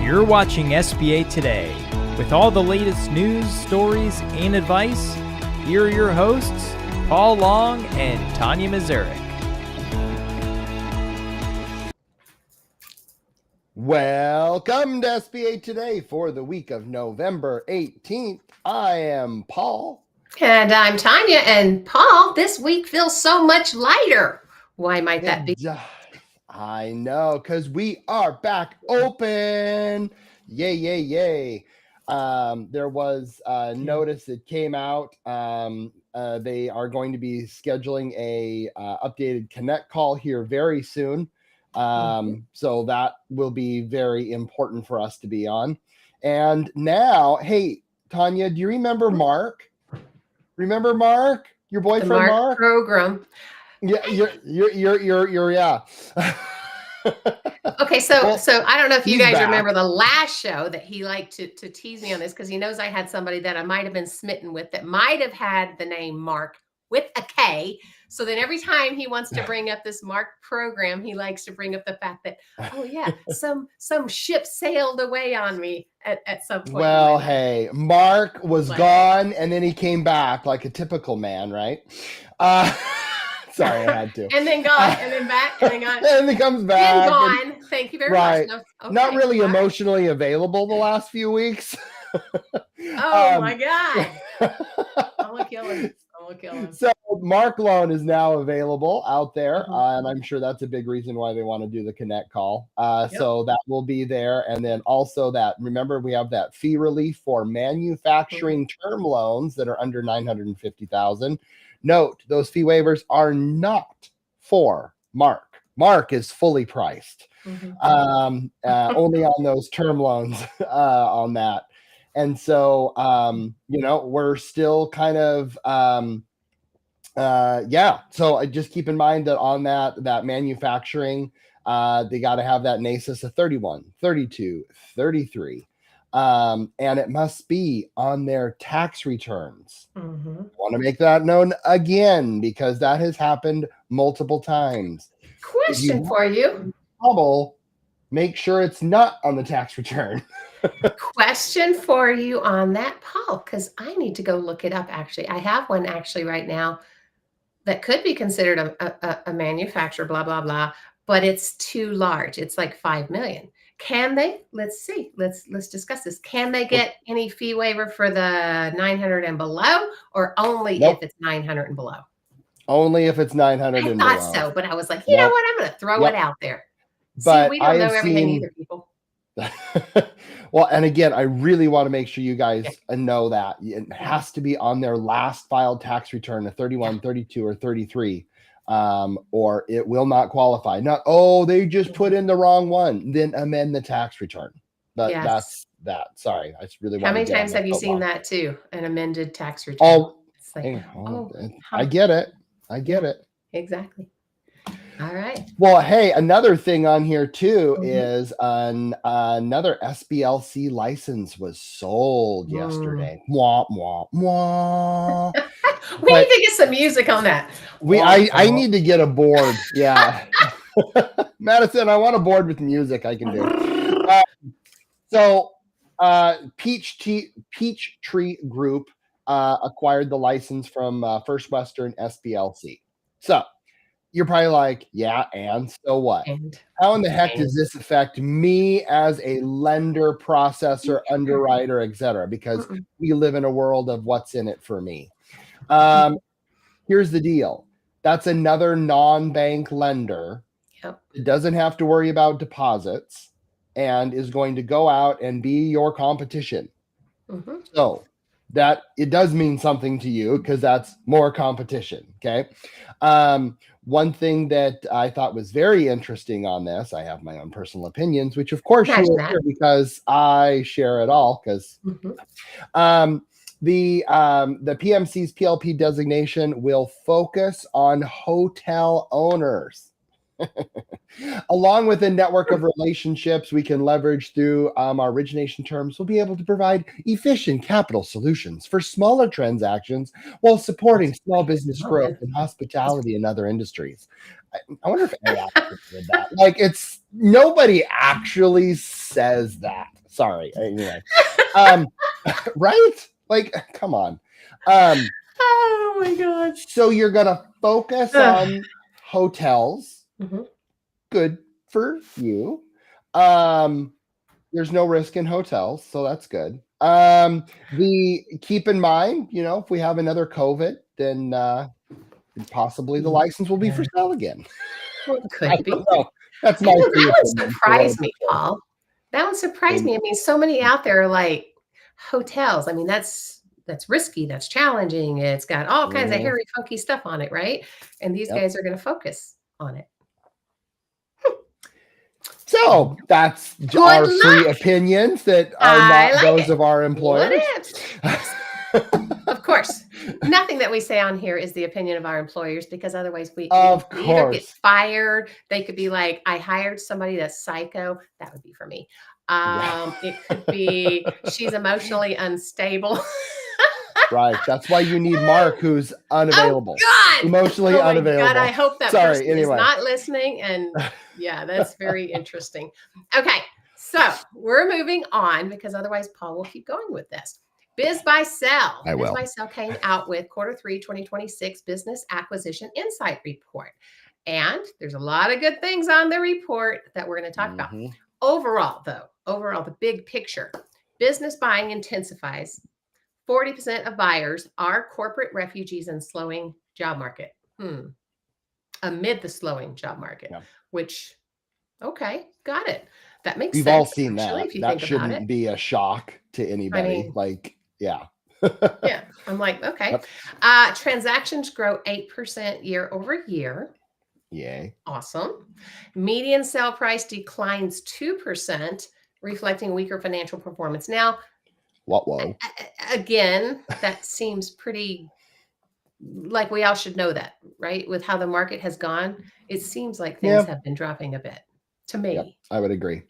You're watching SBA Today. With all the latest news, stories, and advice, here are your hosts, Paul Long and Tonya Mazurek. Welcome to SBA Today for the week of November 18th. I am Paul. And I'm Tonya. And Paul, this week feels so much lighter. Why might that be? I know, because we are back open. Yay, yay, yay. There was a notice that came out. They are going to be scheduling a updated Connect call here very soon. So that will be very important for us to be on. And now, hey, Tonya, do you remember MARC? Remember MARC? Your boyfriend The MARC MARC? Program. Yeah, you're yeah. Okay, so I don't know if you guys remember the last show that he liked to tease me on this, because he knows I had somebody that I might have been smitten with that might have had the name Mark with a K. So then every time he wants to bring up this MARC program, he likes to bring up the fact that, oh yeah, some ship sailed away on me at some point. Well, hey, Mark was gone and then he came back like a typical man, right? Sorry, I had to. And then gone, and then back, and then gone. And then comes back. And gone. Thank you very much. No, okay. Not really emotionally available the last few weeks. Oh my God. I'm gonna kill him. So MARC Loan is now available out there, and I'm sure that's a big reason why they want to do the Connect call. So that will be there. And then also that, remember, we have that fee relief for manufacturing term loans that are under $950,000. Note, those fee waivers are not for MARC. MARC is fully priced, only on those term loans on that. And so, we're still kind of, So I just keep in mind that on that manufacturing, they got to have that NACIS of 31, 32, 33. And it must be on their tax returns. I want to make that known again, because that has happened multiple times. Question for you. Make sure it's not on the tax return. Question for you on that, Paul, because I need to go look it up. Actually, I have one right now that could be considered a manufacturer, blah, blah, blah, but it's too large. It's like 5 million. Can they? Let's see. Let's discuss this. Can they get any fee waiver for the 900 and below, or only if it's 900 and below? Only if it's 900 and below. I thought so, but I was like, you know what? I'm going to throw it out there. But see, we don't know everything either, people. Well, and again, I really want to make sure you guys know that it has to be on their last filed tax return of 31, 32, or 33, or it will not qualify. Not, they just put in the wrong one, then amend the tax return. But that's that. Sorry, I just really want to. How many times have you seen that too? An amended tax return. I get it. Exactly. All right. Well, hey, another thing on here too is another SBLC license was sold yesterday. Mwah, mwah, mwah. We need to get some music on that. I need to get a board. Yeah. Madison, I want a board with music I can do. Peach Tree Group acquired the license from First Western SBLC. So you're probably like, yeah, and so what? How in the heck does this affect me as a lender, processor, underwriter, etc.? Because we live in a world of what's in it for me. Here's the deal. That's another non-bank lender. It doesn't have to worry about deposits and is going to go out and be your competition. So that it does mean something to you, because that's more competition. Okay. One thing that I thought was very interesting on this, I have my own personal opinions, which of course you will hear because I share it all. Because the PMC's PLP designation will focus on hotel owners. Along with a network of relationships we can leverage through our origination terms, we'll be able to provide efficient capital solutions for smaller transactions while supporting small business growth in hospitality and other industries. I wonder if AI did that. Like, it's nobody actually says that. Sorry. Anyway, right? Like, come on. Oh my God. So you're gonna focus on hotels. Good for you. There's no risk in hotels, so that's good. Keep in mind, if we have another COVID, then possibly the license will be for sale again. Well, it could be. That's my that one surprised me, Paul. That one surprised me. I mean, so many out there are like hotels. I mean, that's risky. That's challenging. It's got all kinds of hairy, funky stuff on it, right? And these guys are going to focus on it. So that's our free opinions that are not those of our employers. Of course, nothing that we say on here is the opinion of our employers, because otherwise we either get fired. They could be like, I hired somebody that's psycho. That would be for me. It could be she's emotionally unstable. Right. That's why you need Mark, who's unavailable. Oh, God. Emotionally unavailable. God, I hope that person is not listening. And yeah, that's very interesting. Okay. So we're moving on, because otherwise Paul will keep going with this. BizBuySell. I will. BizBuySell came out with Q3 2026 Business Acquisition Insight Report. And there's a lot of good things on the report that we're going to talk about. Overall, the big picture, business buying intensifies. 40% of buyers are corporate refugees in slowing job market. Amid the slowing job market, which, okay, got it. That makes sense. We've all seen actually, that. That shouldn't be a shock to anybody. Yeah. I'm like, okay. Transactions grow 8% year over year. Yay. Awesome. Median sale price declines 2%, reflecting weaker financial performance. Now, whoa. Again, that seems pretty, like we all should know that, right? With how the market has gone, it seems like things have been dropping a bit to me. Yep, I would agree.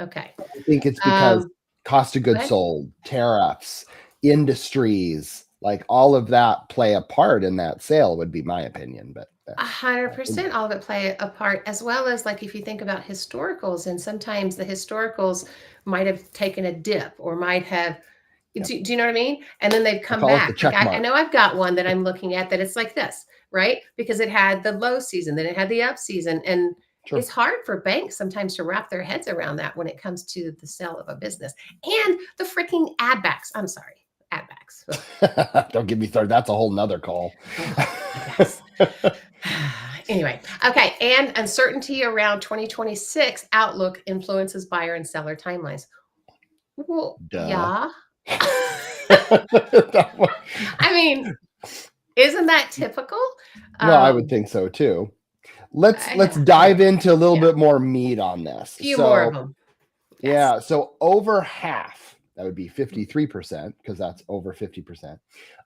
Okay. I think it's because cost of goods sold, tariffs, industries, like all of that play a part in that sale, would be my opinion. But 100% all of it play a part, as well as like if you think about historicals, and sometimes the historicals might have taken a dip or might have, do you know what I mean? And then they've come back. I know I've got one that I'm looking at that it's like this, right? Because it had the low season, then it had the up season. And it's hard for banks sometimes to wrap their heads around that when it comes to the sale of a business. And the freaking ad backs. I'm sorry, ad backs. Don't get me started. That's a whole nother call. Anyway, okay. And uncertainty around 2026 outlook influences buyer and seller timelines. Well, yeah. I mean, isn't that typical? No, I would think so too. Let's dive into a little bit more meat on this. A few more of them. Yes. Yeah. So over half, that would be 53%, because that's over 50%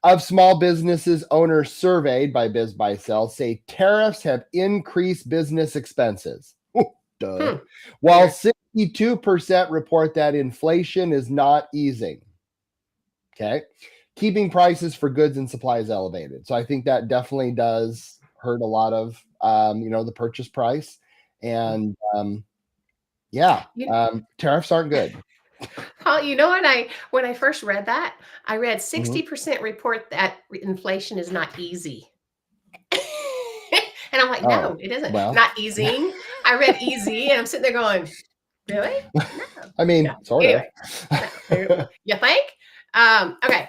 of small businesses owners surveyed by BizBuySell say tariffs have increased business expenses. While 62% report that inflation is not easing. Okay. Keeping prices for goods and supplies elevated. So I think that definitely does hurt a lot of, the purchase price. And tariffs aren't good. Paul, you know what? When I first read that, I read 60% report that inflation is not easy. And I'm like, no, it isn't. Not easing. I read easy, and I'm sitting there going, really? No. I mean, sort of. Anyway, you think? Okay.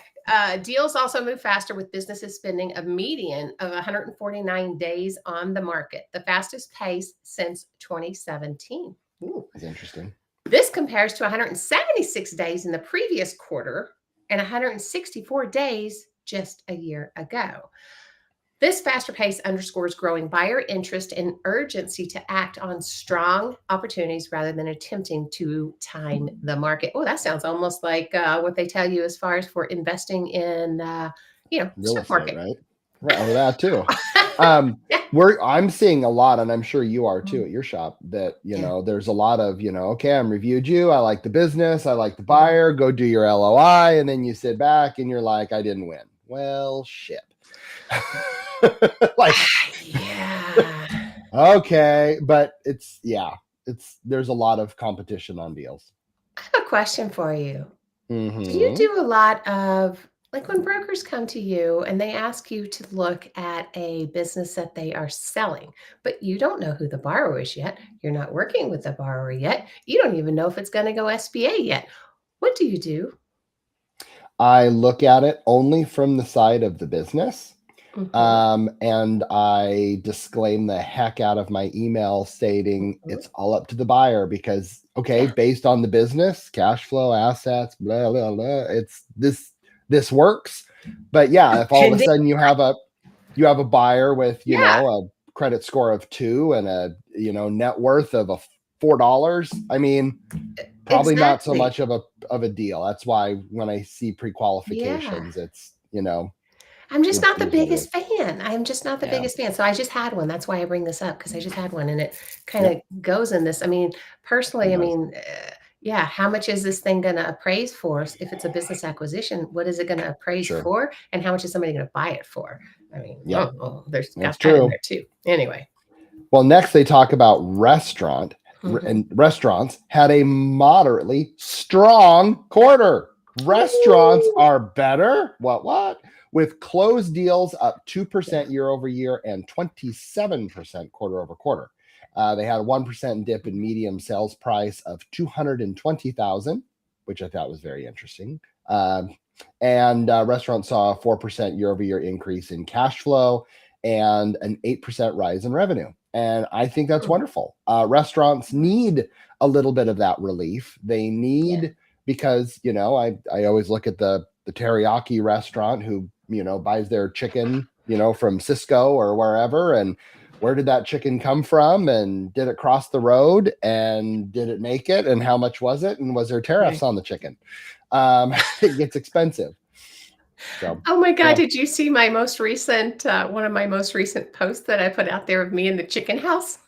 Deals also move faster, with businesses spending a median of 149 days on the market, the fastest pace since 2017. Ooh, that's interesting. This compares to 176 days in the previous quarter and 164 days just a year ago. This faster pace underscores growing buyer interest and urgency to act on strong opportunities rather than attempting to time the market. Oh, that sounds almost like what they tell you as far as for investing in, real stock market. estate, right? Right, that too. I'm seeing a lot, and I'm sure you are too at your shop, that, there's a lot of, okay, I'm reviewed you. I like the business. I like the buyer. Go do your LOI. And then you sit back and you're like, I didn't win. Well, shit. Like, yeah. Okay. But there's a lot of competition on deals. I have a question for you. Mm-hmm. Do you do a lot of, like, when brokers come to you and they ask you to look at a business that they are selling, but you don't know who the borrower is yet. You're not working with the borrower yet. You don't even know if it's going to go SBA yet. What do you do? I look at it only from the side of the business. And I disclaim the heck out of my email stating it's all up to the buyer, because, based on the business, cash flow, assets, blah, blah, blah, it's this works. But if all of a sudden you have a buyer with, a credit score of 2 and a, net worth of $4, I mean, probably not so much of a deal. That's why when I see pre-qualifications, it's, I'm just not the biggest fan. I'm just not the biggest fan. So I just had one. That's why I bring this up, because I just had one, and it kind of goes in this. I mean, personally, how much is this thing going to appraise for? If it's a business acquisition, what is it going to appraise for? And how much is somebody going to buy it for? I mean, there's got that in there too. Anyway. Well, next they talk about restaurant. And restaurants had a moderately strong quarter. Restaurants are better. What? With closed deals up 2% year over year and 27% quarter over quarter. They had a 1% dip in medium sales price of $220,000, which I thought was very interesting. And restaurants saw a 4% year over year increase in cash flow and an 8% rise in revenue. And I think that's wonderful. Restaurants need a little bit of that relief. They need, because, I always look at the teriyaki restaurant who, buys their chicken, from Cisco or wherever. And where did that chicken come from? And did it cross the road? And did it make it? And how much was it? And was there tariffs on the chicken? It gets expensive. So, oh my God, did you see my most recent, one of my most recent posts that I put out there of me in the chicken house?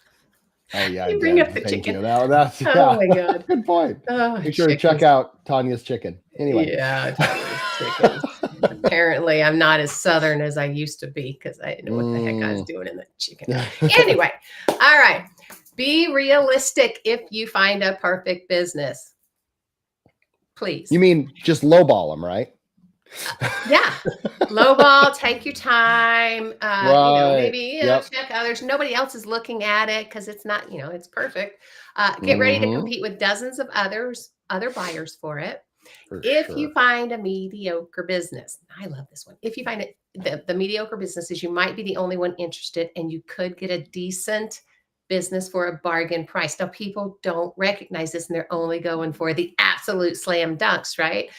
Oh yeah, you bring up the Thank chicken. You. That's oh my God, good point. Make sure to check out Tonya's chicken. Anyway, Tonya's chicken. Apparently, I'm not as Southern as I used to be, because I didn't know what the heck I was doing in the chicken. Anyway, all right. Be realistic if you find a perfect business. Please. You mean just lowball them, right? Lowball, take your time. Maybe check others. Nobody else is looking at it because it's not, it's perfect. Get ready to compete with dozens of other buyers for it. If you find a mediocre business, I love this one. If you find it, the mediocre businesses, you might be the only one interested, and you could get a decent business for a bargain price. Now, people don't recognize this, and they're only going for the absolute slam dunks, right?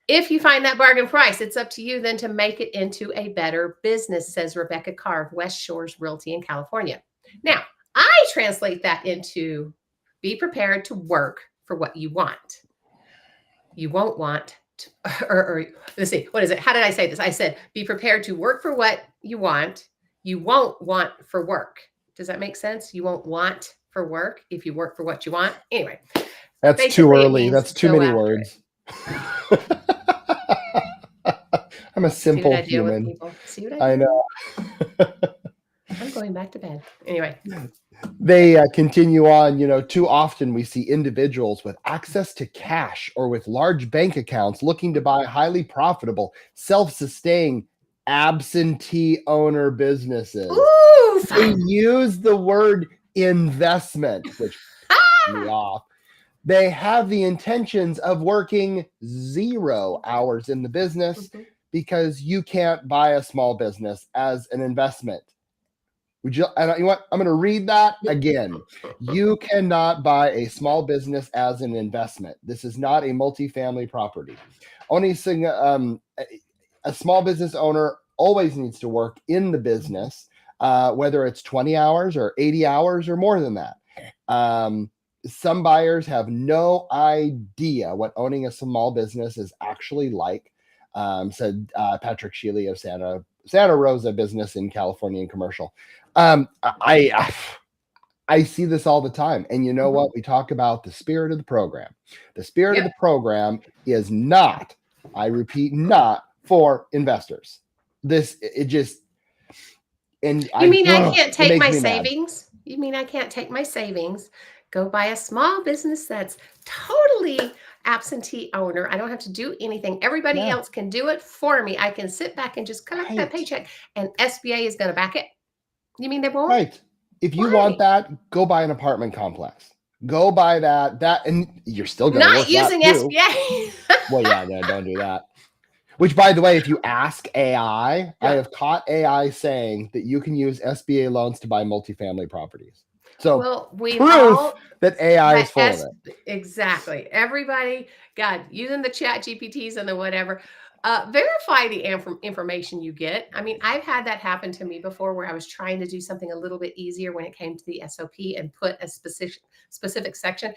If you find that bargain price, it's up to you then to make it into a better business, says Rebecca Carr of West Shores Realty in California. Now, I translate that into be prepared to work for what you want. You won't want to, or let's see, what is it? How did I say this? I said, be prepared to work for what you want. You won't want for work. Does that make sense? You won't want for work if you work for what you want. Anyway. That's too early. That's too many words. I'm a simple human. See what I do? I know. I'm going back to bed. Anyway. They continue on, too often we see individuals with access to cash or with large bank accounts looking to buy highly profitable, self-sustaining, absentee owner businesses. Ooh, they use the word investment, which pisses me off. They have the intentions of working 0 hours in the business because you can't buy a small business as an investment. You know what? I'm going to read that again. You cannot buy a small business as an investment. This is not a multifamily property. Only a small business owner always needs to work in the business, whether it's 20 hours or 80 hours or more than that. Some buyers have no idea what owning a small business is actually like, said Patrick Shealy of Santa Santa Rosa business in California and commercial. I see this all the time. And you know what? We talk about the spirit of the program. The spirit of the program is not, I repeat, not for investors. And I can't take my me savings? You mean I can't take my savings, go buy a small business that's totally absentee owner? I don't have to do anything. Everybody else can do it for me. I can sit back and just collect that paycheck, and SBA is going to back it. You mean they won't? Right. If you want that, go buy an apartment complex. Go buy that, and you're still going to not using SBA. Well, yeah, don't do that. Which, by the way, if you ask AI, I have caught AI saying that you can use SBA loans to buy multifamily properties. So proof that AI is full of it. Exactly. Everybody, God, using the chat GPTs and the whatever. Verify the information you get. I mean, I've had that happen to me before where I was trying to do something a little bit easier when it came to the SOP and put a specific section.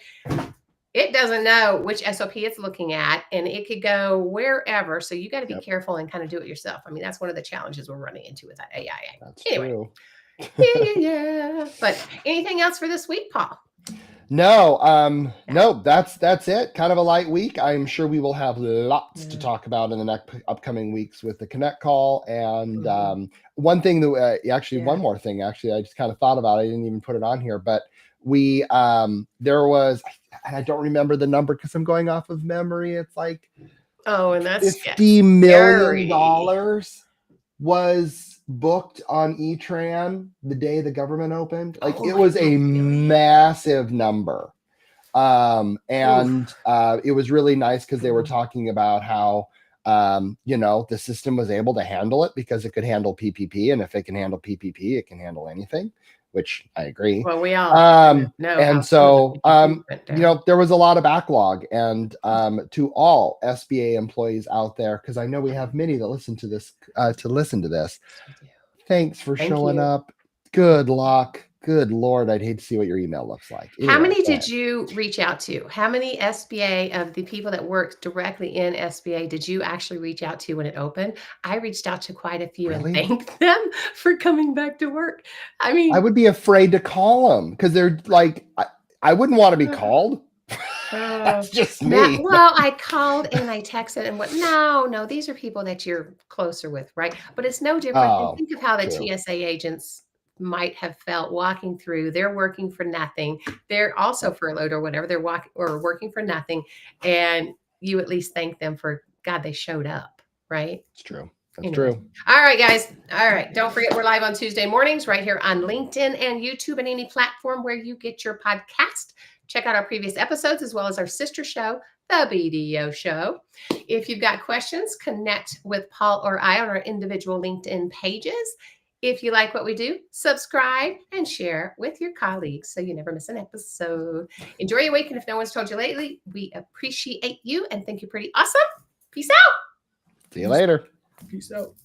It doesn't know which SOP it's looking at, and it could go wherever. So you got to be careful and kind of do it yourself. I mean, that's one of the challenges we're running into with that AI. That's true. Yeah. But anything else for this week, Paul? No, no, that's it. Kind of a light week. I'm sure we will have lots to talk about in the next upcoming weeks with the Connect call. And one thing that one more thing, I just kind of thought about. I didn't even put it on here, but there was, and I don't remember the number because I'm going off of memory. It's like, and that's $50 million was booked on E-Tran the day the government opened. Like it was a massive number. And it was really nice because they were talking about how, the system was able to handle it because it could handle PPP. And if it can handle PPP, it can handle anything, which I agree. Well, we all know. And so, there was a lot of backlog. And to all SBA employees out there, because I know we have many that listen to this, thanks for showing up. Good luck. Good Lord, I'd hate to see what your email looks like. How many did you reach out to? How many SBA of the people that work directly in SBA did you actually reach out to when it opened? I reached out to quite a few and thanked them for coming back to work. I mean, I would be afraid to call them because they're like, I wouldn't want to be called. That's just me. I called and I texted and went, no, these are people that you're closer with, right? But it's no different. Think of how the TSA agents might have felt walking through. They're working for nothing. They're also furloughed or whatever. They're working for nothing. And you at least thank them for, God, they showed up, right? It's true. That's true. All right, guys. All right. Don't forget, we're live on Tuesday mornings right here on LinkedIn and YouTube and any platform where you get your podcast. Check out our previous episodes as well as our sister show, The BDO Show. If you've got questions, connect with Paul or I on our individual LinkedIn pages. If you like what we do, subscribe and share with your colleagues so you never miss an episode. Enjoy your week. And if no one's told you lately, we appreciate you and think you're pretty awesome. Peace out. See you later. Peace out.